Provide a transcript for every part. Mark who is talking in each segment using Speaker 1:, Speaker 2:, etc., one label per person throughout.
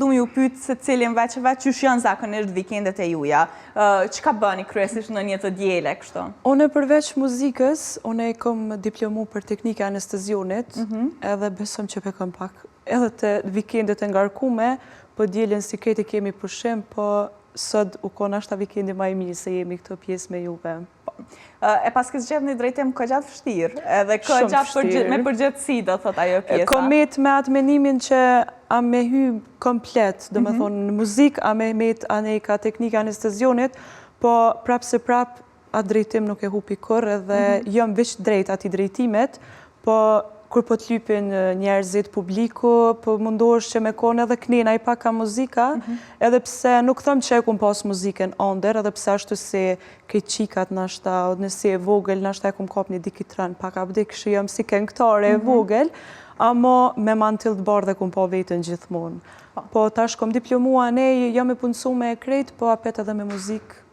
Speaker 1: Du më ju pytë se cilin veqeve qysh janë zakonisht vikendet e juja. Çka bëni kryesisht në një të diele kështu?
Speaker 2: Unë përveç muzikës, unë kom diplomu për teknike anestezionit, edhe besom që pekëm pak. Edhe të vikendet e ngarkume, po dielën si kreti kemi pushim, po sot u konë ashta vikendi ma i mirë se jemi këto pjesë me juve.
Speaker 1: E pas kësë gjithë një drejtim këgjat vështirë, edhe këgjat me përgjithësi, do thot ajo pjesa.
Speaker 2: Komet me atë menimin që a me hy komplet, do me thonë në muzik, a me met anë ka teknike anestezionit, po prapë se prapë atë drejtim nuk e hupi kur, edhe jam vish drejt ati drejtimet, po kur po t'lypin njerëzit publiku, po mundohesh që me kone edhe knena i pak ka muzika, edhe pse nuk thëm që e kum pas muzikën onder, edhe pse ashtu se kej qikat nashta, nëse e vogël, nashta e kum kap një dikitran, pak abdik që jam si këngëtare e vogël, amo me mantil të bardhe kum pa vetën gjithmonë. Po tash kom diplomua ne, jam e punësu me krejt, po apet edhe me muzikë.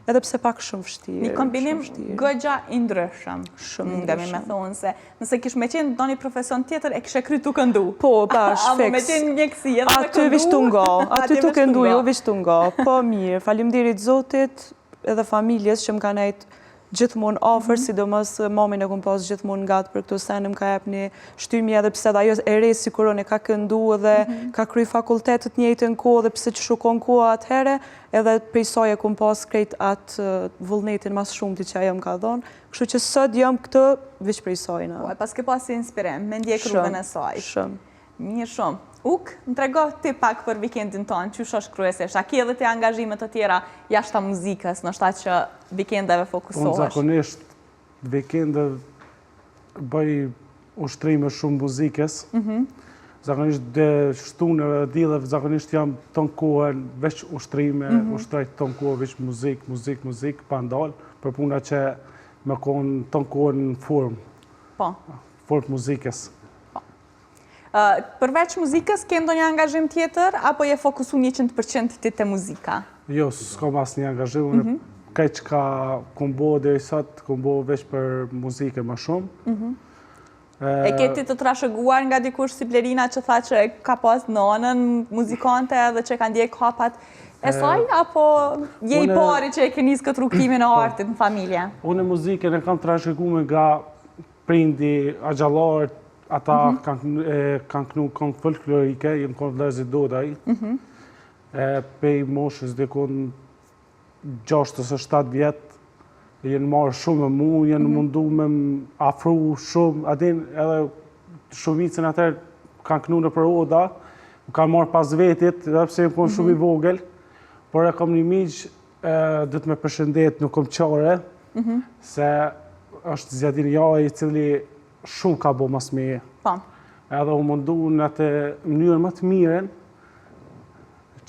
Speaker 2: Edhe pse pak shumë vështirë.
Speaker 1: Një kombinim gëgja i ndryshëm.
Speaker 2: Shumë
Speaker 1: ndryshëm. Me thonë se nëse kish me qenë do një profesion tjetër, e kishe kry tu këndu.
Speaker 2: Po, bash,
Speaker 1: fix. Me qenë mjekësi edhe me këndu.
Speaker 2: Aty vishtu nga, aty tu këndu, jo vishtu nga. Po mirë, falimderit Zotit edhe familjes që më ka nejtë gjithmonë ofër, sidomos mamin e kum pas gjithmonë gatë për këto senë, më ka jep një shtymi edhe pse dhe ajo e re si kurone ka këndu edhe ka kry fakultetet njëjtën kohë dhe pse që shukon kohë atëhere, edhe prej saj e kum pas krejt atë vullnetin mas shumë të që ajo më ka dhonë, kështu që sot jam këtë vish prej sajna.
Speaker 1: Po, e pas ke pas inspirim, me ndjek rrugën e saj.
Speaker 2: Shumë.
Speaker 1: Mirë shumë. Uk, më trego ti pak për vikendin tonë, qysh është kryesisht? A ki edhe të angazhimet të tjera jashta muzikës, në shta që vikendeve fokusohesh?
Speaker 3: Unë zakonisht vikendeve bëj ushtrime shumë muzikës. Zakonisht dhe shtunëve, dilëve, zakonisht jam ton kohën veç ushtrime, ushtrajt ton kohë veç muzik, pa ndalë, për puna që me konë ton kohën në formë muzikës.
Speaker 1: Përveç muzikës, ke ndonjë angazhim tjetër, apo je fokusu 100% ti te muzika?
Speaker 3: Jo, s'kam asë një angazhim, kaj që ka kumbo dhe i sot, kumbo veç për muzike ma shumë.
Speaker 1: E keti të trashëguar nga dikush si Blerina që tha që ka pas nënën muzikante dhe që ka ndjek hapat e saj, apo je i pari që e ke njës këtë rukëtimin e artit në familje?
Speaker 3: Unë muzikën e kam trashëguar nga prindi, agjallarët, ata kanë kënu këngë folklorike, jenë konë vlezit dodaj. Pej moshës dhe konë 6-7 vjetë, jenë marë shumë mu, jenë mundu me afru shumë, adin edhe shumicën atër kanë kënu në për oda, më kanë marë pas vetit, edhe pse jenë konë shumë i vogël, por e kom një miqë, dhe të me përshëndet, nuk kom qare, se është Zjadin Jaj, i cili shumë ka bo mas meje. Edhe u mundu në atë mënyrën më të miren,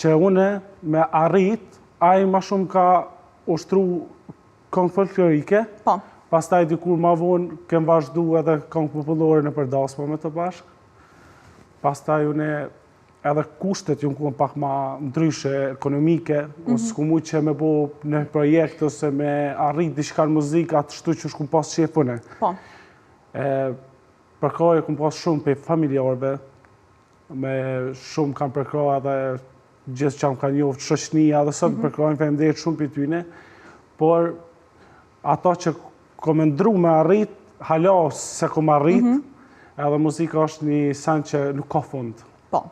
Speaker 3: që une me arrit, ai ma shumë ka ushtru këngë folklorike, pastaj dikur ma vonë kem vazhdu edhe këngë popullore në përdasma me të bashkë. Pastaj une edhe kushtet ju në kuën pak ma ndryshe ekonomike, ose s'ku mu që me bo në projekt ose me arrit dishka në muzika, atë shtu që shku pas qefune. Përkroj e kum pas shumë për familjarve, me shumë kam përkroj edhe gjithë që më ka njoftë shoqënia dhe sot përkrojnë femderit shumë për tyne, por ato që kom ndru me arrit, hala se kom arrit, edhe muzika është një sen që nuk ka fund.
Speaker 1: Po.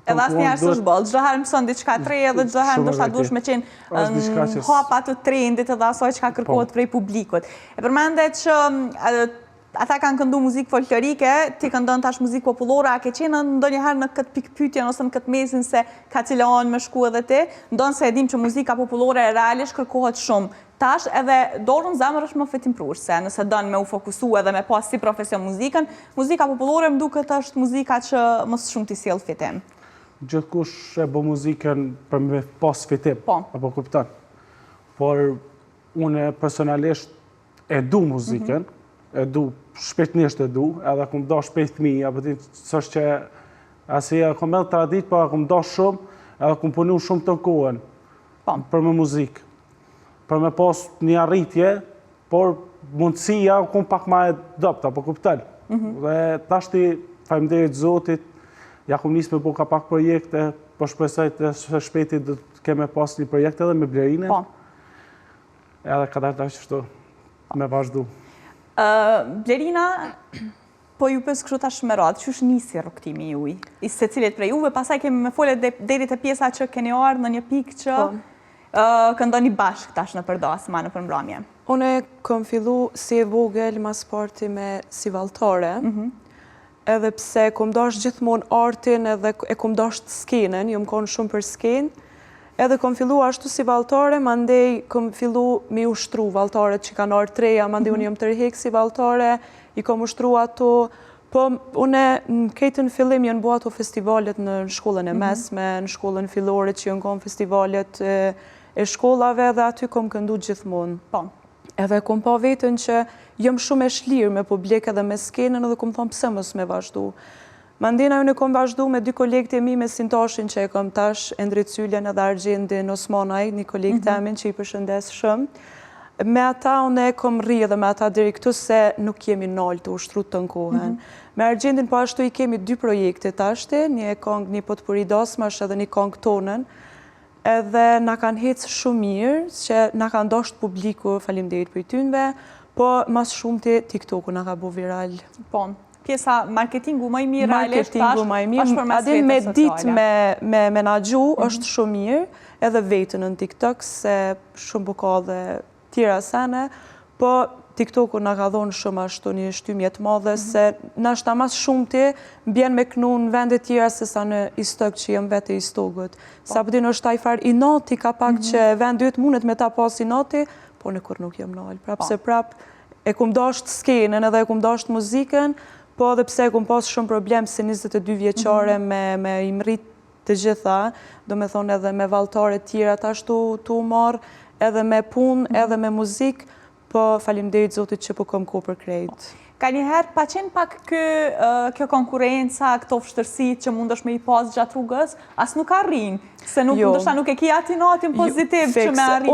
Speaker 1: Edhe asë njerë së shbollë, gjdo herë mëson diçka tre edhe gjdo herë ndoshta dush me qenë hapa të trendit edhe asoj që ka kërkohet prej publikut. E përmende që ata kanë këndu muzikë folklorike, ti këndon tash muzikë popullore, a ke qenë ndonjëherë në këtë pikpytjen ose në këtë mesin se ka cila anë me shku edhe ti, ndonë se edhim që muzika popullore realisht kërkohet shumë. Tash edhe dorën zemër është më fetim prurse, nëse dënë me u fokusu edhe me pas si profesion muzikën, muzika popullore më duket është muzika që mësë shumë t'i sjellë fitim.
Speaker 3: Gjithkush e bë muzikën për me pas fitim, apo kuptan. Por unë personalisht e du muzikën, e du, shpejtnisht e du, edhe kum da shpejt mi, apo ti sështë që asë e kom edhe tradit, po e kum da shumë, edhe kum punu shumë të kohën për me muzikë. Për me pas një arritje, por mundësia kum pak ma e dopt, apo kuptan. Dhe tashti, faleminderit Zotit, ja kum nisë me bo ka pak projekte, po shpresoj të shpejti do të keme pas një projekt edhe me Blerine.
Speaker 1: Po.
Speaker 3: Edhe ka dalë ashtu me vazhdu.
Speaker 1: Blerina, po ju pës kështu tash me radhë, që është nisi rrugtimi juj? I se cilit prej juve, pasaj kemi me folet deri të pjesa që keni ardhë në një pikë që këndoni bashkë tash në përdasma, në përmbramje.
Speaker 2: Une kom fillu si e vogël mas parti me si valtare, edhe pse kom dash gjithmonë artin edhe e kom dash të skenën, ju më konë shumë për skenë, edhe kom fillu ashtu si valtare, mandej kom fillu me ushtru valtaret që kanë artë treja, mandej unë jom tërhek si valtare, i kom ushtru ato, po une në kejtën fillim janë bo ato festivalet në shkollën e mesme, në shkollën fillore që janë konë festivalet e shkollave dhe aty kom këndu gjithmonë.
Speaker 1: Po.
Speaker 2: Edhe kom pa vetën që jam shumë e shlirë me publik edhe me skenën edhe kom thonë pse mos me vazhdu. Mandena unë kom vazhdu me dy kolegët e mi me Sintashin që e kom tash, Endrit Syljen edhe Argjendin Osmanaj, një kolegë të emin që i përshëndes shumë. Me ata unë e kom rri edhe me ata diri këtu se nuk jemi nalë të ushtru të në kohën. Me Argjendin po ashtu i kemi dy projekte tashti, një kong një potpuri dasmash edhe një kong tonën, edhe na kanë hecë shumë mirë, që na kanë dosht publiku, faleminderit për tynve, po mas shumë të TikToku na ka bu viral.
Speaker 1: Po, pjesa marketingu më i mirë,
Speaker 2: marketingu më i mirë, adin me ditë me menagju është shumë mirë, edhe vetën në TikTok, se shumë buka dhe tjera sene, po TikToku na ka dhonë shumë ashtu një shtymje të madhe, se na shta mas shumë të bjen me knu në vendet tjera se sa në istok që jem vete istokët. Sa përdin është taj far i nati, ka pak që vendet mundet me ta pas i nati, po në kur nuk jem nalë. Prap se prap e kum dasht skenën edhe e kum dasht muzikën, po edhe pse e kum pas shumë problem se 22 vjeqare me imrit të gjitha, do me thonë edhe me valtare tjera ta shtu të marë, edhe me pun, edhe me muzik, po faleminderit Zotit që po kom ko për krejt.
Speaker 1: Ka njëherë, pa qenë pak kjo konkurenca, këto vështërsit që mund është me i pas gjatë rrugës, as nuk arrin, se nuk e ki ati natin pozitiv që me arrin.